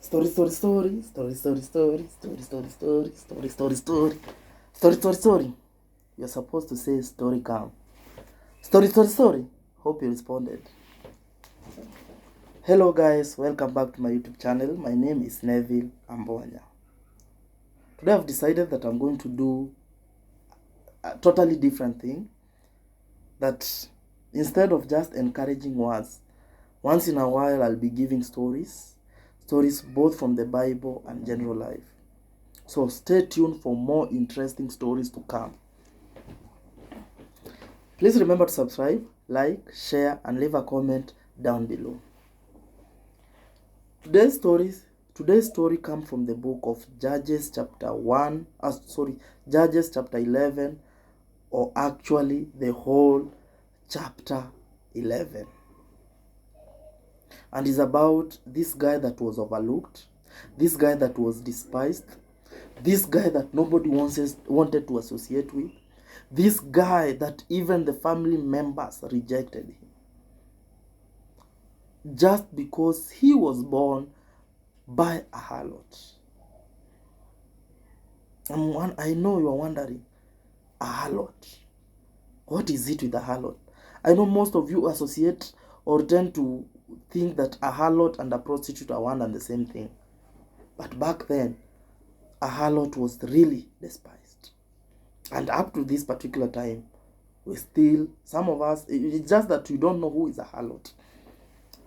Story, story, story, story, story, story, story, story, story, story, story, story, story, story, story. You're supposed to say story calm. Story, story, story. Hope you responded. Hello guys, welcome back to my YouTube channel. My name is Neville Ambonya. Today I've decided that I'm going to do a totally different thing. That instead of just encouraging words, once in a while I'll be giving stories both from the Bible and general life. So stay tuned for more interesting stories to come. Please remember to subscribe, like, share, and leave a comment down below. Today's story comes from the book of Judges chapter 11, or actually the whole chapter 11. And is about this guy that was overlooked, this guy that was despised, this guy that nobody wanted to associate with, this guy that even the family members rejected him. Just because he was born by a harlot. I know you are wondering, a harlot. What is it with a harlot? I know most of you associate or tend to think that a harlot and a prostitute are one and the same thing. But back then, a harlot was really despised. And up to this particular time, some of us, it's just that you don't know who is a harlot.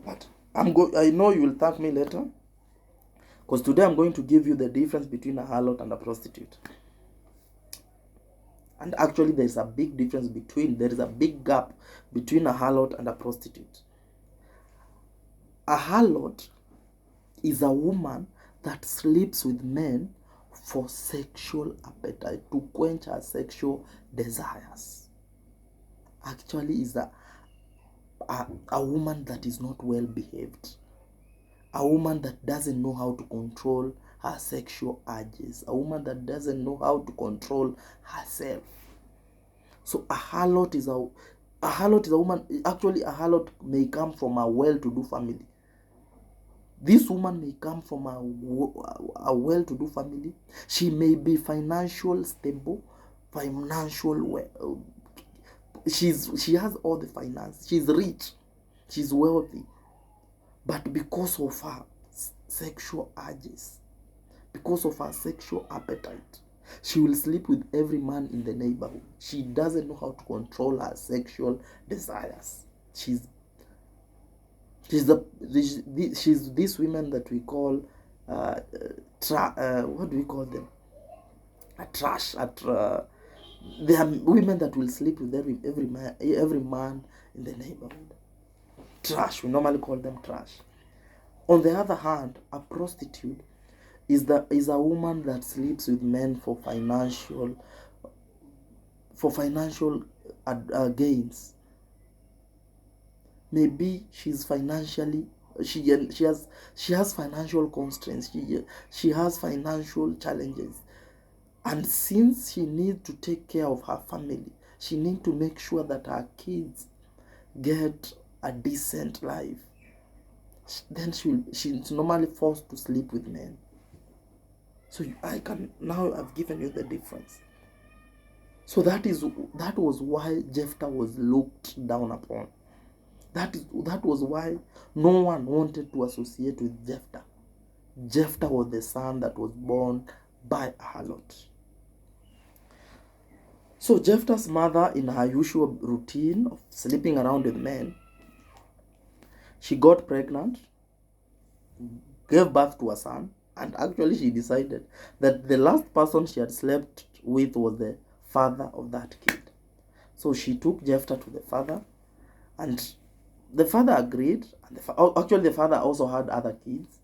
But I know you will thank me later, because today I'm going to give you the difference between a harlot and a prostitute. And actually there is a big gap between a harlot and a prostitute. A harlot is a woman that sleeps with men for sexual appetite, to quench her sexual desires. Actually is a woman that is not well behaved, a woman that doesn't know how to control her sexual urges, a woman that doesn't know how to control herself. So a harlot is a woman. Actually, a harlot may come from a well-to-do family. This woman may come from a well-to-do family. She may be financially stable, she has all the finance. She's rich. She's wealthy. But because of her sexual urges, because of her sexual appetite, she will sleep with every man in the neighborhood. She doesn't know how to control her sexual desires. She's these women that we call what do we call them? They are women that will sleep with every man in the neighborhood. Trash. We normally call them trash. On the other hand, a prostitute is a woman that sleeps with men for financial gains. Maybe she's financially she has financial constraints. She has financial challenges, and since she needs to take care of her family, she needs to make sure that her kids get a decent life, then she's normally forced to sleep with men. So I've given you the difference. So that was why Jephthah was looked down upon. That was why no one wanted to associate with Jephthah. Jephthah was the son that was born by a harlot. So Jephthah's mother, in her usual routine of sleeping around with men, she got pregnant, gave birth to a son, and actually she decided that the last person she had slept with was the father of that kid. So she took Jephthah to the father, and the father agreed. And the father also had other kids,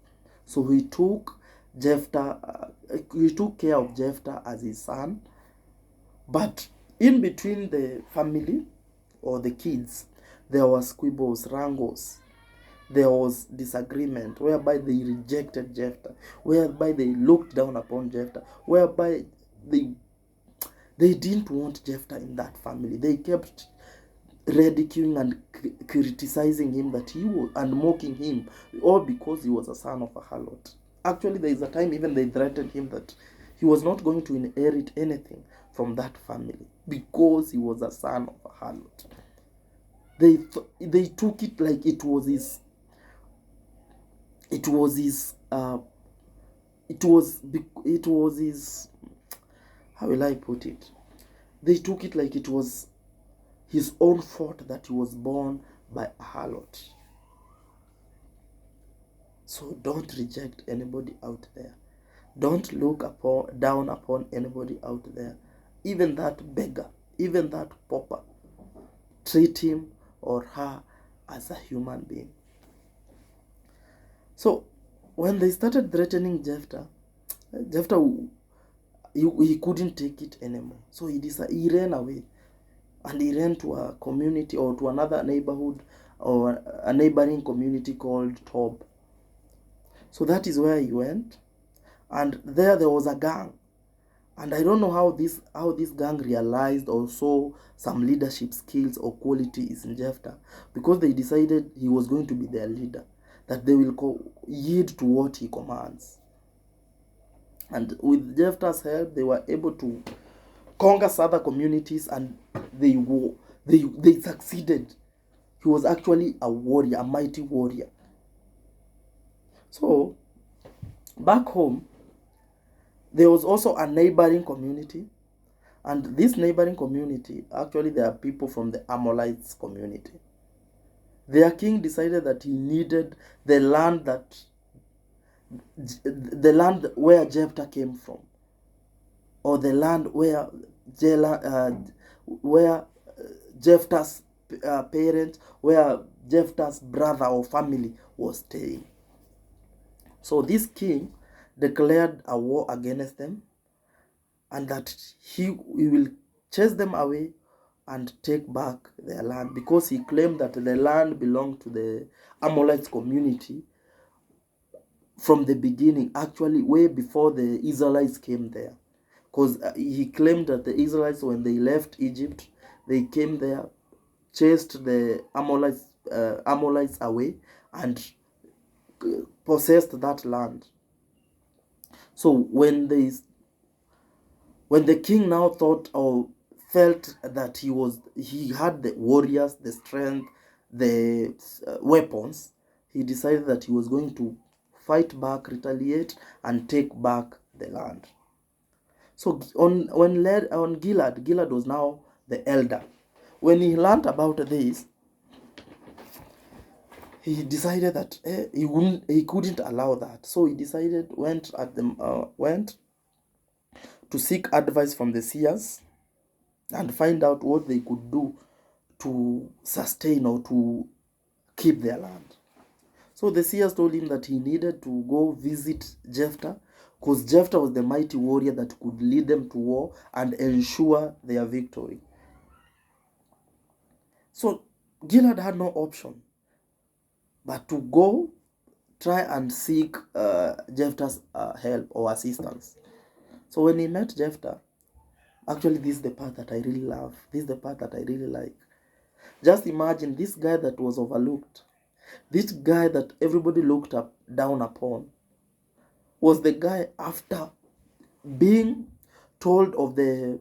so he took care of Jephthah as his son. But in between the family or the kids, there was squabbles, wrangles. There was disagreement, whereby they rejected Jephthah, whereby they looked down upon Jephthah, whereby they didn't want Jephthah in that family. They kept ridiculing and criticizing him and mocking him, all because he was a son of a harlot. Actually, there is a time even they threatened him that he was not going to inherit anything from that family because he was a son of a harlot. They took it like it was his it was his it was his, how will I put it? They took it like it was his own fault that he was born by a harlot. So don't reject anybody out there. Don't look down upon anybody out there. Even that beggar, even that pauper. Treat him or her as a human being. So when they started threatening Jephthah, he couldn't take it anymore. So he ran away, and he ran to a community or to another neighborhood or a neighboring community called Tob. So that is where he went, and there was a gang, and I don't know how this gang realized or saw some leadership skills or qualities in Jephthah, because they decided he was going to be their leader, that they will yield to what he commands. And with Jephthah's help, they were able to conquer other communities, and they succeeded. He was actually a warrior, a mighty warrior. So back home, there was also a neighboring community, and this neighboring community, actually there are people from the Amalekites community. Their king decided that he needed the land where Jephthah came from, or the land where Jephthah's parents, where Jephthah's brother or family was staying. So this king declared a war against them, and that he will chase them away and take back their land, because he claimed that the land belonged to the Amalekites community from the beginning, actually way before the Israelites came there. Because he claimed that the Israelites, when they left Egypt, they came there, chased the Amalekites away, and possessed that land. So when the king now thought or felt that he had the warriors, the strength, the weapons, he decided that he was going to fight back, retaliate, and take back the land. So on Gilad was now the elder. When he learned about this, he decided that he couldn't allow that. So he decided went to seek advice from the seers and find out what they could do to sustain or to keep their land. So the seers told him that he needed to go visit Jephthah, because Jephthah was the mighty warrior that could lead them to war and ensure their victory. So Gilad had no option but to go try and seek Jephthah's help or assistance. So when he met Jephthah, actually this is the part that I really love. This is the part that I really like. Just imagine this guy that was overlooked, this guy that everybody looked down upon, was the guy, after being told of the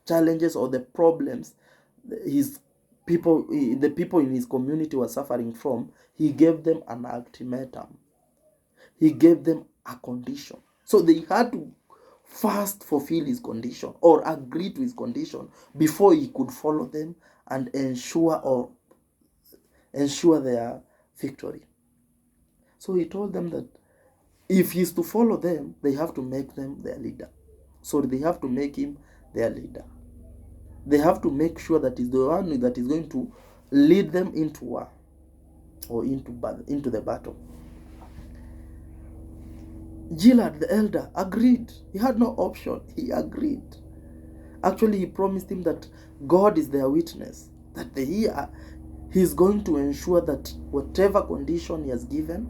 challenges or the problems the people in his community were suffering from, he gave them an ultimatum. He gave them a condition. So they had to first fulfill his condition or agree to his condition before he could follow them and ensure their victory. So he told them that if he's to follow them, they have to make them their leader. So they have to make him their leader. They have to make sure that he's the one that is going to lead them into war or into the battle. Gilad, the elder, agreed. He had no option. He agreed. Actually, he promised him that God is their witness, that he's going to ensure that whatever condition he has given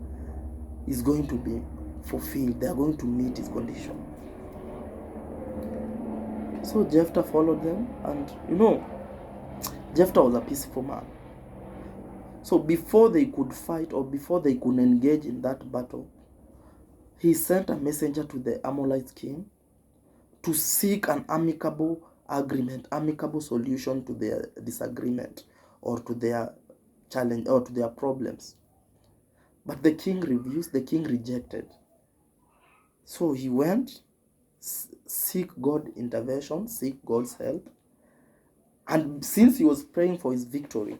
is going to be fulfilled. They are going to meet his condition. So Jephthah followed them, and Jephthah was a peaceful man. So before they could fight or before they could engage in that battle, he sent a messenger to the Amalekite king to seek an amicable agreement, amicable solution to their disagreement or to their challenge or to their problems. But the king refused, the king rejected. So he went, seek God's intervention, seek God's help. And since he was praying for his victory,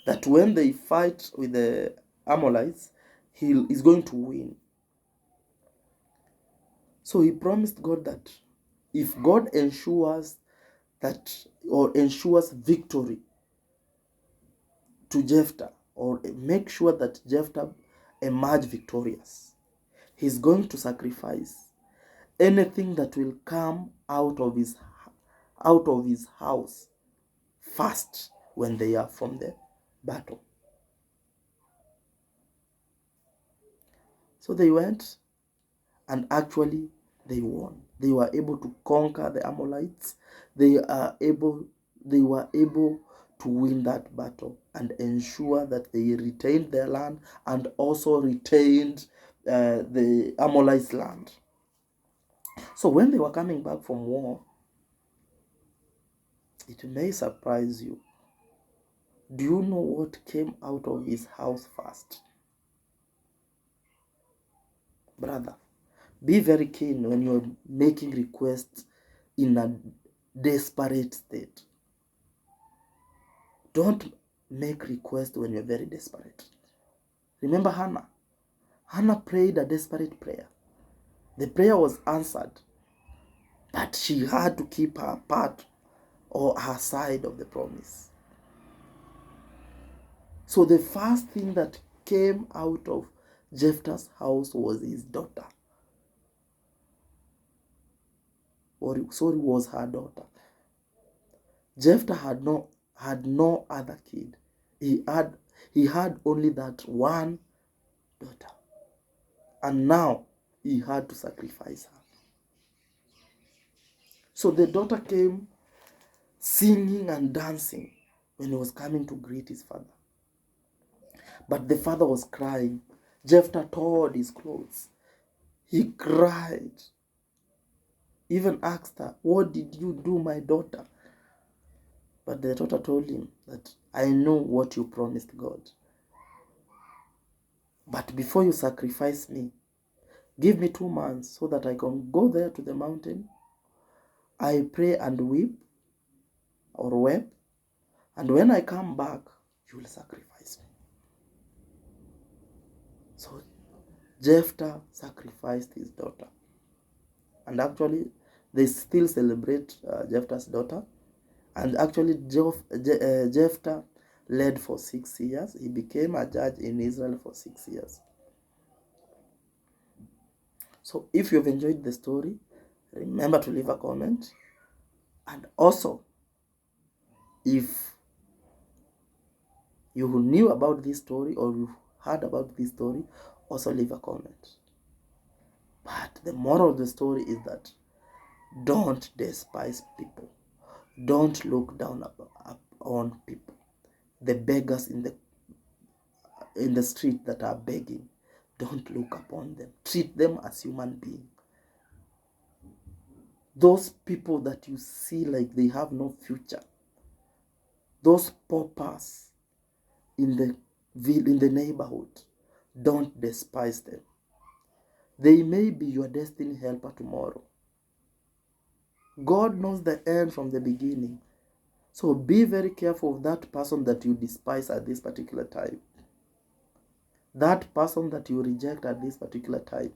that when they fight with the Amalekites, he is going to win. So he promised God that if God ensures that or ensures victory to Jephthah, or make sure that Jephthah emerge victorious, he's going to sacrifice anything that will come out of his house first when they are from the battle. So they went, and actually they won. They were able to conquer the Amalekites. They were able to win that battle and ensure that they retained their land and also retained the Amalekites' land. So when they were coming back from war, it may surprise you. Do you know what came out of his house first? Brother, be very keen when you're making requests in a desperate state. Don't make requests when you're very desperate. Remember Hannah? Hannah prayed a desperate prayer. The prayer was answered, but she had to keep her part or her side of the promise. So the first thing that came out of Jephthah's house was his daughter. Was her daughter. Jephthah had no other kid. He had only that one daughter. And now he had to sacrifice her. So the daughter came singing and dancing when he was coming to greet his father. But the father was crying. Jephthah tore his clothes. He cried. Even asked her, "What did you do, my daughter?" But the daughter told him that, "I know what you promised God. But before you sacrifice me, give me 2 months so that I can go there to the mountain. I pray and weep or weep. And when I come back, you will sacrifice me." So Jephthah sacrificed his daughter. And actually, they still celebrate Jephthah's daughter. And actually, Jephthah led for 6 years. He became a judge in Israel for 6 years. So if you've enjoyed the story, remember to leave a comment. And also, if you knew about this story or you heard about this story, also leave a comment. But the moral of the story is that don't despise people. Don't look down on people. The beggars in the street that are begging, don't look upon them. Treat them as human beings. Those people that you see like they have no future, those paupers in the neighborhood, don't despise them. They may be your destiny helper tomorrow. God knows the end from the beginning. So be very careful of that person that you despise at this particular time. That person that you reject at this particular time.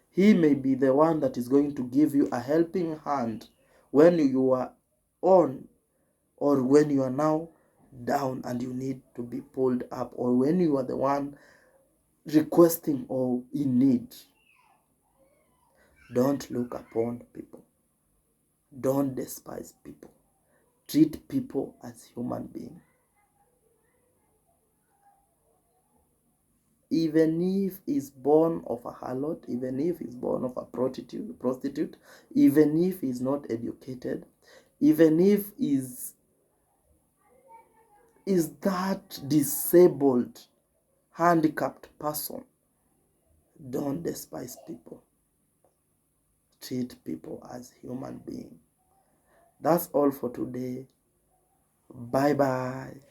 He may be the one that is going to give you a helping hand when you are on, or when you are now down and you need to be pulled up, or when you are the one requesting or in need. Don't look upon people. Don't despise people. Treat people as human beings. Even if he's born of a harlot, even if he's born of a prostitute, even if he's not educated, even if is that disabled, handicapped person, Don't despise people. Treat people as human beings. That's all for today. Bye bye.